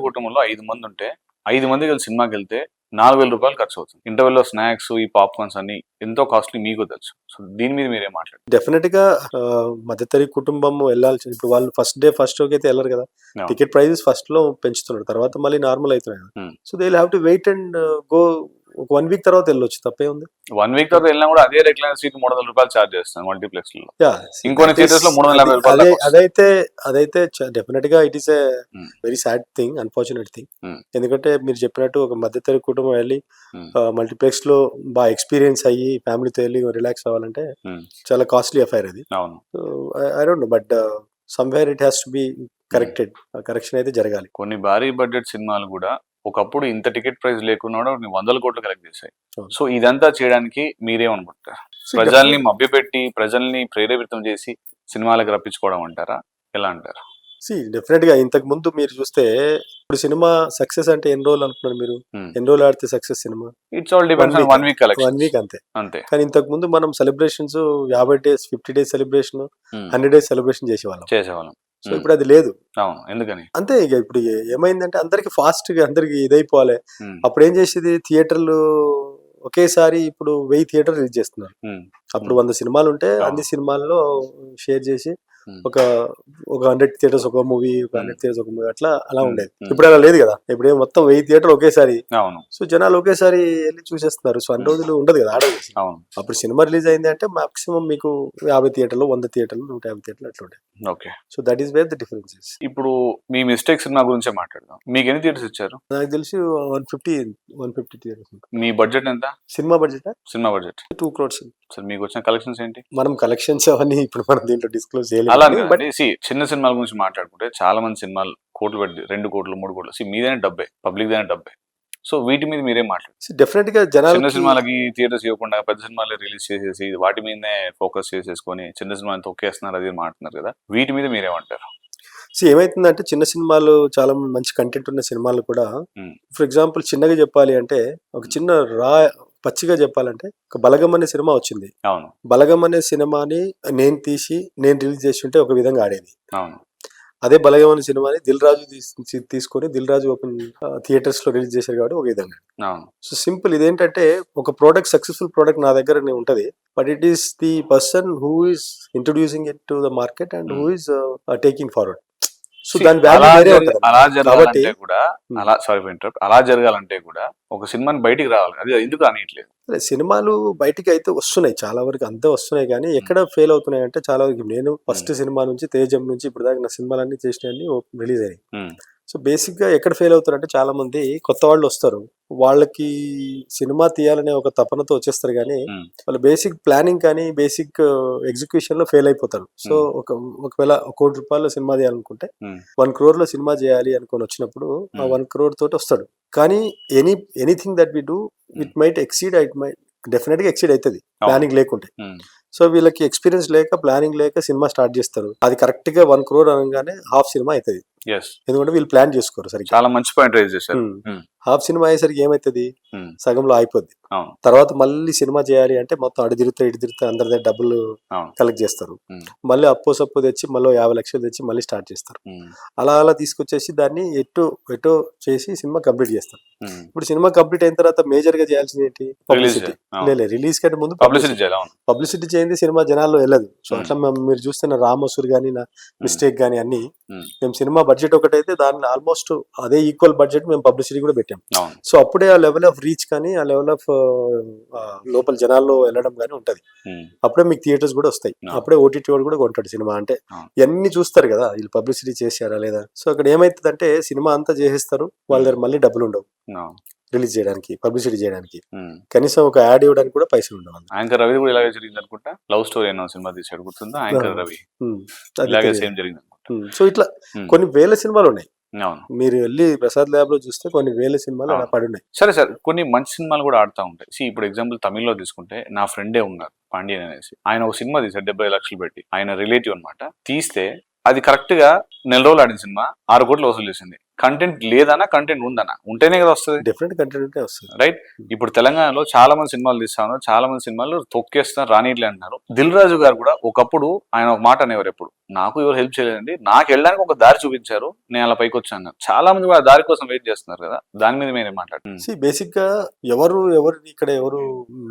A: కుటుంబంలో 5 మంది ఉంటే 5 మంది కలిసి సినిమాకి వెళ్తే 4000 రూపాయలు ఖర్చు అవుతుంది. ఇంటర్వెల్ లో స్నాక్స్, ఈ పాప్కార్న్స్ అన్ని ఎంతో కాస్ట్లీ, మీకు తెలుసు. సో దీని మీద మీరేం మాట్లాడారు?
B: డెఫినెట్ గా మధ్యతరగతి కుటుంబం వెళ్ళాల్సి, ఇప్పుడు వాళ్ళు ఫస్ట్ షోకి అయితే వెళ్ళరు కదా. టికెట్ ప్రైజెస్ ఫస్ట్ లో పెంచుతున్నారు, తర్వాత మళ్ళీ నార్మల్ అవుతున్నాయి. So they will have to wait and go. ఒక 1 week తర్వాత వెళ్ళొచ్చు, తప్పే ఉంది.
A: 1 week తర్వాత వెళ్ళినా కూడా అదే రెగ్యులర్ సీట్ 300 రూపాయలు చార్జ్ చేస్తాను మల్టీప్లెక్స్ లో. ఇంకొన్ని థియేటర్స్ లో 350 రూపాయలు.
B: అదైతే డెఫినెట్ గా it is a very sad thing, unfortunate thing. ఎందుకంటే మీరు చెప్పినట్టు ఒక మధ్యతరగతి కుటుంబం వెళ్ళి మల్టీప్లెక్స్ లో బాగా ఎక్స్పీరియన్స్ అయ్యి ఫ్యామిలీతో వెళ్ళి రిలాక్స్ అవ్వాలంటే చాలా కాస్ట్లీ అఫైర్ అది. I don't know, but somewhere it has to be corrected. Correction అయితే జరగాలి.
A: కొన్ని భారీ బడ్జెట్ సినిమాలు కూడా ఒకప్పుడు ఇంత టికెట్ ప్రైస్ లేకుండా 100 కోట్లు కలెక్ట్ చేశాయి. సో ఇదంతా చేయడానికి మీరేమనుకుంటారు? ప్రజల్ని మభ్యపెట్టి ప్రజల్ని ప్రేరేపితం చేసి సినిమాలకు రప్పించుకోవడం అంటారా, ఎలా అంటారు?
B: డెఫినెట్ గా ఇంతకు ముందు మీరు చూస్తే ఇప్పుడు సినిమా సక్సెస్ అంటే ఎన్ని రోజులు అనుకున్నారు మీరు? ఎన్ని రోజులు ఆడితే success cinema?
A: It's all depends on 1 week collection.
B: 1 week అంతే. కానీ ఇంతకు ముందు మనం celebrations 50 days 50 days celebration, 100 days celebration చేసేవాళ్ళం. సో ఇప్పుడు అది లేదు.
A: అవును, ఎందుకని?
B: అంతే. ఇక ఇప్పుడు ఏమైందంటే అందరికి ఫాస్ట్ గా అందరికి ఇదైపోవాలి. అప్పుడు ఏం చేసేది, థియేటర్లు ఒకేసారి ఇప్పుడు 1000 థియేటర్ రిలీజ్ చేస్తున్నారు. అప్పుడు 100 సినిమాలు ఉంటే అన్ని సినిమాల్లో షేర్ చేసి ఒక 100 థియేటర్స్ ఒక మూవీ, 100 థియేటర్స్ ఒక మూవీ, అలా ఉండేది. ఇప్పుడు అలా లేదు కదా. ఇప్పుడు మొత్తం 1000 థియేటర్ ఒకేసారి. సో జనాలు ఒకేసారి వెళ్ళి చూసేస్తున్నారు. సో అన్ని రోజులు ఉండదు కదా ఆడదు. అప్పుడు సినిమా రిలీజ్ అయింది అంటే మాక్సిమం మీకు 50 థియేటర్లు, 100 థియేటర్లు, 150 థియేటర్లు అట్లా ఉంటాయి.
A: Okay.
B: So that is where the differences.
A: ఇప్పుడు మీ మిస్టేక్ సినిమా గురించే మాట్లాడదాం. మీకు ఎన్ని థియేటర్స్ ఇచ్చారు?
B: నాకు తెలిసి 150 థియేటర్స్.
A: మీ బడ్జెట్ ఎంత?
B: Cinema budget
A: 2 crores.
B: సార్ మీకు
A: వచ్చిన కలెక్షన్స్ ఏంటి?
B: మనం కలెక్షన్స్ అవన్నీ ఇప్పుడు మనం దీంట్లో డిస్క్లోజ్ చేయలేదు.
A: అలా
B: బట్
A: చిన్న సినిమాల గురించి మాట్లాడుకుంటే చాలా మంది సినిమాలు కోట్లు పెట్టి 2 కోట్లు 3 కోట్లు మీదైనా డబ్బే, పబ్లిక్ దైనా డబ్బే. సో వీటి మీద మీరేం మాట్లాడారు?
B: డెఫినెట్ గా
A: చిన్న
B: జనాలకి
A: సినిమాలకి థియేటర్స్ ఇవ్వకుండా పెద్ద సినిమాలు రిలీజ్ చేసేసి వాటి మీదనే ఫోకస్ చేసేసుకొని చిన్న సినిమాని తొక్కేస్తున్నారు అది మాట్లాడుతున్నారు కదా, వీటి మీద మీరేమంటారు?
B: ఏమైతుందంటే చిన్న సినిమాలు చాలా మంచి కంటెంట్ ఉన్న సినిమాలు కూడా ఫర్ ఎగ్జాంపుల్ చిన్నగా చెప్పాలి అంటే ఒక చిన్న పచ్చిగా చెప్పాలంటే ఒక బలగం అనే సినిమా వచ్చింది.
A: అవును,
B: బలగం అనే సినిమాని నేను తీసి నేను రిలీజ్ చేసి ఉంటే ఒక విధంగా ఆడేది.
A: అవును,
B: అదే బలగం అనే సినిమాని దిల్ రాజు తీసుకొని దిల్ రాజు ఓపెన్ థియేటర్స్ లో రిలీజ్ చేశారు కాబట్టి ఒక విధంగా.
A: అవును.
B: సో సింపుల్ ఇదేంటంటే ఒక ప్రోడక్ట్ సక్సెస్ఫుల్ ప్రోడక్ట్ నా దగ్గర ఉంటది, but it is the person who is introducing it to the market and who is taking forward. So దాని వాల్యూ వేరే ఉంటుంది.
A: అలా జరగాలంటే కూడా అలా జరగాలంటే కూడా ఒక సినిమాని బయటికి రావాలి, అది ఎందుకు రానియట్లేదు?
B: సినిమాలు బయటికి అయితే వస్తున్నాయి, చాలా వరకు అంతే వస్తున్నాయి, కానీ ఎక్కడ ఫెయిల్ అవుతున్నాయి అంటే చాలా వరకు నేను ఫస్ట్ సినిమా నుంచి తేజం నుంచి ఇప్పుడు దాకా నా సినిమాలన్నీ చేసినవన్నీ రిలీజ్ అయ్యాయి. సో బేసిక్ గా ఎక్కడ ఫెయిల్ అవుతారంటే చాలా మంది కొత్త వాళ్ళు వస్తారు, వాళ్ళకి సినిమా తీయాలనే ఒక తపనతో వచ్చేస్తారు, కానీ వాళ్ళ బేసిక్ ప్లానింగ్ కానీ బేసిక్ ఎగ్జిక్యూషన్ లో ఫెయిల్ అయిపోతారు. సో ఒకవేళ ₹1 కోటి సినిమా తీయాలనుకుంటే 1 crore లో సినిమా చేయాలి అనుకొని వచ్చినప్పుడు ఆ 1 crore తోటి వస్తాడు, కానీ anything that we do it might exceed, definite గా ఎక్సీడ్ అవుతుంది ప్లానింగ్ లేకుంటే. సో వీళ్ళకి ఎక్స్పీరియన్స్ లేక ప్లానింగ్ లేక సినిమా స్టార్ట్ చేస్తారు, అది కరెక్ట్ గా 1 crore అనగానే హాఫ్ సినిమా అవుతుంది. ఎందుకంటే వీళ్ళు ప్లాన్ చేసుకోరు సరిగ్గా.
A: చాలా మంచి పాయింట్ రైజ్ చేశారు.
B: హాఫ్ సినిమా అయ్యేసరికి ఏమైతుంది, సగంలో అయిపోద్ది. తర్వాత మళ్ళీ సినిమా చేయాలి అంటే మొత్తం అటు తిరుగుతా ఇటు తిరుగుతా అందరి దగ్గర డబ్బులు కలెక్ట్ చేస్తారు, మళ్ళీ అప్పు తెచ్చి మళ్ళీ 50 లక్షలు తెచ్చి మళ్ళీ స్టార్ట్ చేస్తారు. అలా తీసుకొచ్చేసి దాన్ని ఎటో చేసి సినిమా కంప్లీట్ చేస్తారు. ఇప్పుడు సినిమా కంప్లీట్ అయిన తర్వాత మేజర్ గా చేయాల్సింది ఏంటి, పబ్లిసిటీ. రిలీజ్ కంటే ముందు పబ్లిసిటీ చేయండి, సినిమా జనాల్లో వెళ్ళదు. సో అట్లా మీరు చూస్తున్న రామోసూర్ గానీ నా మిస్టేక్ గానీ అన్ని మేము సినిమా బడ్జెట్ ఒకటైతే దాన్ని ఆల్మోస్ట్ అదే ఈక్వల్ బడ్జెట్ మేము పబ్లిసిటీ కూడా పెట్టాం. సో అప్పుడే ఆ లెవెల్ ఆఫ్ రీచ్ కానీ ఆ లెవెల్ ఆఫ్ లోపల జనాల్లో వెళ్ళడం కానీ ఉంటది. అప్పుడే మీకు థియేటర్స్ కూడా వస్తాయి, అప్పుడే ఓటీటీ వాడు కూడా కొంటాడు సినిమా. అంటే ఇవన్నీ చూస్తారు కదా వీళ్ళు పబ్లిసిటీ చేశారా లేదా. సో అక్కడ ఏమైతుందంటే సినిమా అంతా చేసేస్తారు, వాళ్ళ దగ్గర మళ్ళీ డబ్బులు ఉండవు రిలీజ్ చేయడానికి, పబ్లిసిటీ చేయడానికి, కనీసం ఒక యాడ్ ఇవ్వడానికి కూడా పైసలు ఉండవు.
A: యాంకర్ రవి కూడా ఇలాగే జరిగింది అనుకుంటా, లవ్ స్టోరీ అన్న సినిమా తీసాడు గుర్తుందా, యాంకర్ రవి ఇలాగే సేమ్ జరిగింది.
B: సో ఇట్లా కొన్ని వేల సినిమాలు ఉన్నాయి, మీరు వెళ్ళి ప్రసాద్ ల్యాబ్ లో చూస్తే కొన్ని వేల సినిమాలు అలా పడి ఉన్నాయి.
A: సరే సార్, కొన్ని మంచి సినిమాలు కూడా ఆడుతూ ఉంటాయి. ఇప్పుడు ఎగ్జాంపుల్ తమిళ్లో తీసుకుంటే నా ఫ్రెండే ఉన్నారు పాండ్యన్ అనేసి, ఆయన ఒక సినిమా తీసాడు 70 లక్షలు పెట్టి, ఆయన రిలేటివ్ అనమాట. తీస్తే అది కరెక్ట్ గా 4 రోజులు ఆడిన సినిమా 6 కోట్లు వసూలు చేసింది. కంటెంట్ లేదన్నా కంటెంట్ ఉందన్నా ఉంటేనే కదా వస్తుంది,
B: డిఫరెంట్ కంటెంట్ ఉంటే వస్తుంది,
A: రైట్? ఇప్పుడు తెలంగాణలో చాలా మంది సినిమాలు తీస్తాను, చాలా మంది సినిమాలు తొక్కేస్తున్నారు, రానిట్లే అంటున్నారు. దిల్ రాజు గారు కూడా ఒకప్పుడు ఆయన ఒక మాట అనేవారు, ఎప్పుడు నాకు ఎవరు హెల్ప్ చేయలేదండి, నాకు వెళ్ళడానికి ఒక దారి చూపించారు, నేను అలా పైకి వచ్చాను. చాలా మంది కూడా దారి కోసం వెయిట్ చేస్తున్నారు కదా, దాని మీద మీరేం మాట్లాడుతున్నారు?
B: బేసిక్ గా ఎవరు ఇక్కడ ఎవరు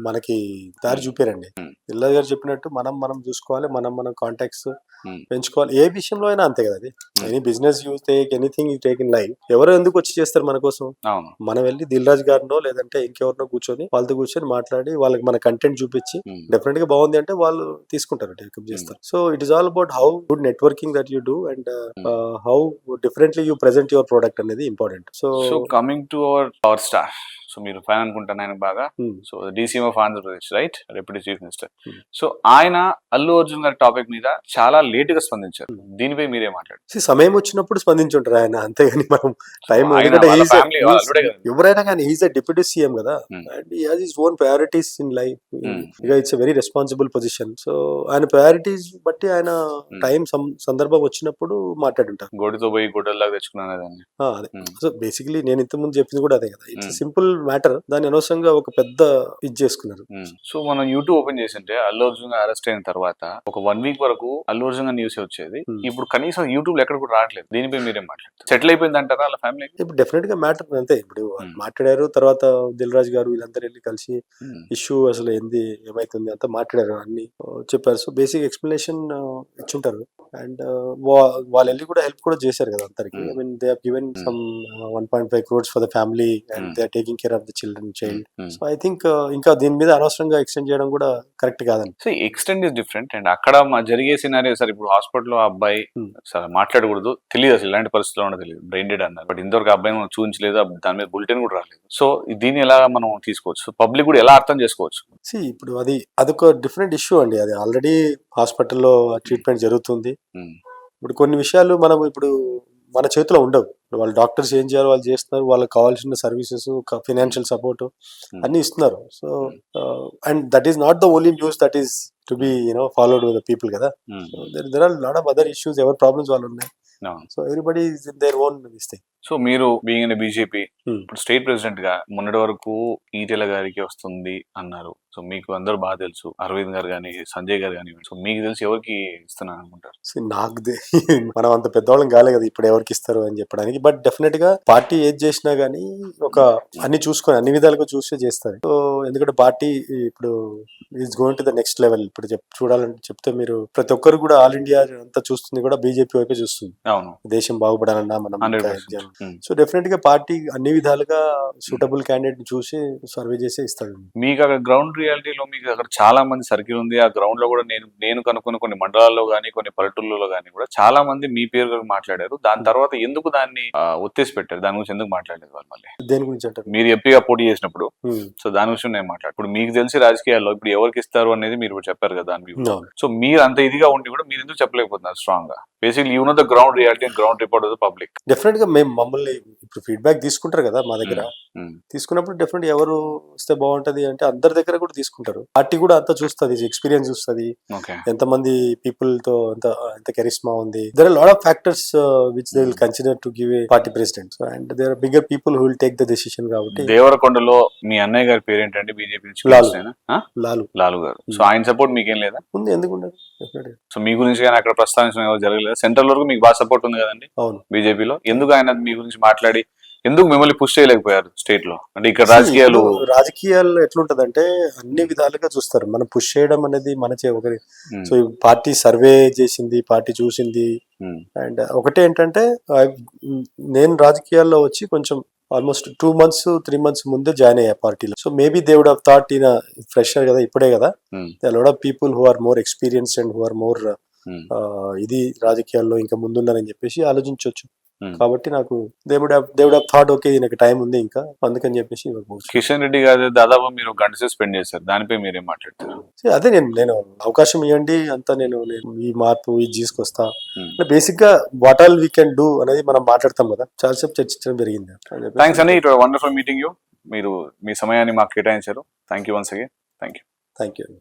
B: మనకి దారి చూపారండి. దిల్ రాజు గారు చెప్పినట్టు మనం చూసుకోవాలి, మనం కాంటాక్ట్స్ పెంచుకోవాలి. ఏ విషయంలో అయినా అంతే కదా, అది any business you take, anything you take in life, ఎవరో ఎందుకు వచ్చి చేస్తారు మన కోసం. మనం వెళ్ళి దిల్ రాజు గారినో లేదంటే ఇంకెవరినో కూర్చొని వాళ్ళతో కూర్చొని మాట్లాడి వాళ్ళకి మన కంటెంట్ చూపించి డెఫినెట్ గా బాగుంది అంటే వాళ్ళు తీసుకుంటారు, టేకప్ చేస్తారు. So it is all about how good networking that you do and how differently you present your product అనేది important. So
A: coming to our power star, so మీరు ఫ్యాన్ అనుకుంటాను ఆయన బాగా. So DCM of Andhra Pradesh, right, deputy chief minister. So ఆయన అల్లు అర్జున్ గారి topic మీద చాలా late గా స్పందించారు, దీనిపై మీరే మాట్లాడారు?
B: సమయం వచ్చినప్పుడు స్పందించుంటారు ఆయన, అంతేగాని మనం టైం ఎవరైనా కానీ ఈజ్ అ డిప్యూటీ సీఎం కదా, and he has his own priorities in life. It's a very responsible position. So ఆయన ప్రయారిటీస్ బట్టి ఆయన టైం సందర్భం వచ్చినప్పుడు మాట్లాడుంటారు.
A: గోడితో పోయి గొడ్డల్లాగా తెచ్చుకున్నాను.
B: సో బేసికలీ నేను ఇంత ముందు చెప్పింది కూడా అదే కదా, ఇట్స్ సింపుల్ మ్యాటర్, దాన్ని అనవసరంగా ఒక పెద్ద ఇది చేసుకున్నారు.
A: సో మనం యూట్యూబ్ ఓపెన్ చేసింటే అల్లు అర్జున్ అరెస్ట్ అయిన తర్వాత ఒక 1 వీక్ వరకు అల్లు అర్జున్ న్యూస్ వచ్చేది, ఇప్పుడు కనీసం యూట్యూబ్ ఎక్కడ కూడా రావట్లేదు. దీనిపై మీరేం మాట్లాడారు? సెటిల్ అయిపోయింది అంటారా అలా ఫ్యామిలీ?
B: ఇప్పుడు డెఫినెట్ గా మ్యాటర్ అంతే. ఇప్పుడు మాట్లాడారు, తర్వాత దిల్ రాజు గారు వీళ్ళందరూ వెళ్ళి కలిసి ఇష్యూ అసలు ఏమైతుంది అంతా మాట్లాడారు, అన్ని చెప్పారు. సో బేసిక్ ఎక్స్ప్లెనేషన్ ఇచ్చుంటారు, అండ్ వాళ్ళు వెళ్ళి కూడా హెల్ప్ కూడా చేశారు కదా అందరికి. I mean they have given some 1.5 crores for the family and they are taking care care of the child. So I think ఇంకా దీని మీద అనవసరంగా ఎక్స్టెండ్ చేయడం కూడా కరెక్ట్ కాదని.
A: So extend is different and అక్కడ జరిగే సినారియో సార్. ఇప్పుడు హాస్పిటల్లో ఆ అబ్బాయి సార్ మాట్లాడకూడదు, తెలియదు అసలు ఇలాంటి పరిస్థితుల్లో ఉండదు, తెలియదు, బ్రెయిన్ డెడ్ అన్నారు. బట్ ఇంతవరకు ఆ అబ్బాయిని మనం చూపించలేదు, దాని మీద బులెటిన్ కూడా రాలేదు. సో దీన్ని ఎలా మనం తీసుకోవచ్చు, పబ్లిక్ కూడా ఎలా అర్థం చేసుకోవచ్చు?
B: ఇప్పుడు అదొక డిఫరెంట్ ఇష్యూ అండి. అది ఆల్రెడీ హాస్పిటల్లో ట్రీట్మెంట్ జరుగుతుంది. ఇప్పుడు కొన్ని విషయాలు మనం ఇప్పుడు మన చేతిలో ఉండవు. వాళ్ళు డాక్టర్స్ ఏం చేయాలో వాళ్ళు చేస్తున్నారు, వాళ్ళకి కావాల్సిన సర్వీసెస్, ఫినాన్షియల్ సపోర్ట్ అన్ని ఇస్తున్నారు. So and that is not the only news that is to be followed with the people కదా. There are lot of other issues, ఎవరి ప్రాబ్లమ్స్ వాళ్ళు ఉన్నాయి. So everybody is in their own this thing.
A: So మీరు being in BJP ఇప్పుడు state president గా మొన్నటి వరకు ఈటెల గారికి వస్తుంది అన్నారు. సో మీకు అందరూ బాగా తెలుసు, అరవింద్ గారు కానీ సంజయ్ గారు కానీ. సో మీకు తెలిసి ఎవరికి ఇస్తున్నారు అనుకుంటారు?
B: నాకు మనం అంత పెద్దవాళ్ళం కాలే కదా ఇప్పుడు ఎవరికి ఇస్తారు అని చెప్పడానికి. బట్ డెఫినెట్ గా పార్టీ ఏది చేసినా గానీ ఒక అన్ని చూసుకొని అన్ని విధాలుగా చూస్తే చేస్తారు. సో ఎందుకంటే పార్టీ ఇప్పుడు is going to the next level. ఇప్పుడు చూడాలంటే చెప్తే మీరు ప్రతి ఒక్కరు కూడా ఆల్ ఇండియా అంతా చూస్తుంది కూడా బీజేపీ వైపే చూస్తుంది.
A: అవును,
B: దేశం బాగుపడాలన్నా మనం. సో డెఫినెట్ గా పార్టీ అన్ని విధాలుగా సూటబుల్ క్యాండిడేట్ ని చూసి సర్వే చేసి ఇస్తాడు.
A: మీకు అక్కడ గ్రౌండ్ రియాలిటీలో మీకు అక్కడ చాలా మంది సర్కిల్ ఉంది. ఆ గ్రౌండ్ లో కూడా నేను కనుక్కున్న కొన్ని మండలాల్లో కానీ కొన్ని పల్లెటూళ్ళలో కానీ కూడా చాలా మంది మీ పేరు మాట్లాడారు. దాని తర్వాత ఎందుకు దాన్ని ఒత్తేసి పెట్టారు? దాని గురించి ఎందుకు మాట్లాడలేదు వాళ్ళు? మళ్ళీ దేని గురించి అంటారు? మీరు ఎంపీగా పోటీ చేసినప్పుడు సో దాని విషయం నేను మాట్లాడు. ఇప్పుడు మీకు తెలిసి రాజకీయాల్లో ఇప్పుడు ఎవరికి ఇస్తారు అనేది మీరు చెప్పారు కదా దాని. సో మీరు అంత ఇదిగా ఉండి కూడా మీరు ఎందుకు చెప్పలేకపోతున్నారు స్ట్రాంగ్ గా? Basically you know the ground reality and ground report of the public.
B: Definite గా మేము మమ్మల్ని ఇప్పుడు ఫీడ్బ్యాక్ తీసుకుంటారు కదా మా దగ్గర. తీసుకున్నప్పుడు డెఫినెట్ ఎవరు వస్తే బాగుంటది అంటే అందరి దగ్గర కూడా తీసుకుంటారు. పార్టీ కూడా అంతా చూస్తుంది, ఎక్స్పీరియన్స్ చూస్తుంది, ఎంతమంది పీపుల్ తో ఎంత కెరిస్మా ఉంది. There are lot of factors which they will consider to give a party president. And there are bigger people who will take the decision. కాబట్టి
A: దేవరకొండలో మీ అన్నయ్య గారి పేరు ఏంటంటే బీజేపీ లాలు గారు. సో ఆయన సపోర్ట్ మీకేం లేదా?
B: ఉంది, ఎందుకు ఉండదు.
A: సో మీ గురించి కానీ అక్కడ ప్రస్తావించడం ఎవరు జరగలేదు. సెంట్రల్ వరకు మీకు బాగా సపోర్ట్ ఉంది కదండి బీజేపీలో. ఎందుకు ఆయన మీ గురించి మాట్లాడి ఎందుకు మిమ్మల్ని పుష్ చేయలేకపోయారు స్టేట్ లో? అంటే ఇక్కడ
B: రాజకీయాలు ఎట్లుంటదంటే అన్ని విధాలుగా చూస్తారు. మనం పుష్ చేయడం అనేది మన ఒకరి. సో పార్టీ సర్వే చేసింది, పార్టీ చూసింది. అండ్ ఒకటే ఏంటంటే నేను రాజకీయాల్లో వచ్చి కొంచెం ఆల్మోస్ట్ 2 months 3 months ముందే జాయిన్ అయ్యా పార్టీలో. So maybe they would have thought ఈయన ఫ్రెషర్ కదా, ఇప్పుడే కదా. Lot of people who are more experienced and who are more ఇది రాజకీయాల్లో ఇంకా ముందున్నారని చెప్పేసి ఆలోచించవచ్చు. కాబట్టి నాకు they would have thought okay ఈయనకి టైం ఉంది ఇంకా, అందుకని చెప్పేసి.
A: కిషన్ రెడ్డి గారు దాదాపు మీరు గంట స్పెండ్ చేశారు, దానిపై మీరేం మాట్లాడతారు?
B: అదే నేను అవకాశం ఇవ్వండి అంతా, నేను ఈ మార్పు ఇది తీసుకొస్తా. బేసిక్ గా what all we can do అనేది మనం మాట్లాడతాం కదా, చాలాసేపు చర్చించడం జరిగింది.
A: థ్యాంక్స్ అండి, it was wonderful meeting you. మీరు మీ సమయాన్ని మాకు కేటాయించారు. Thank you once again. Thank you.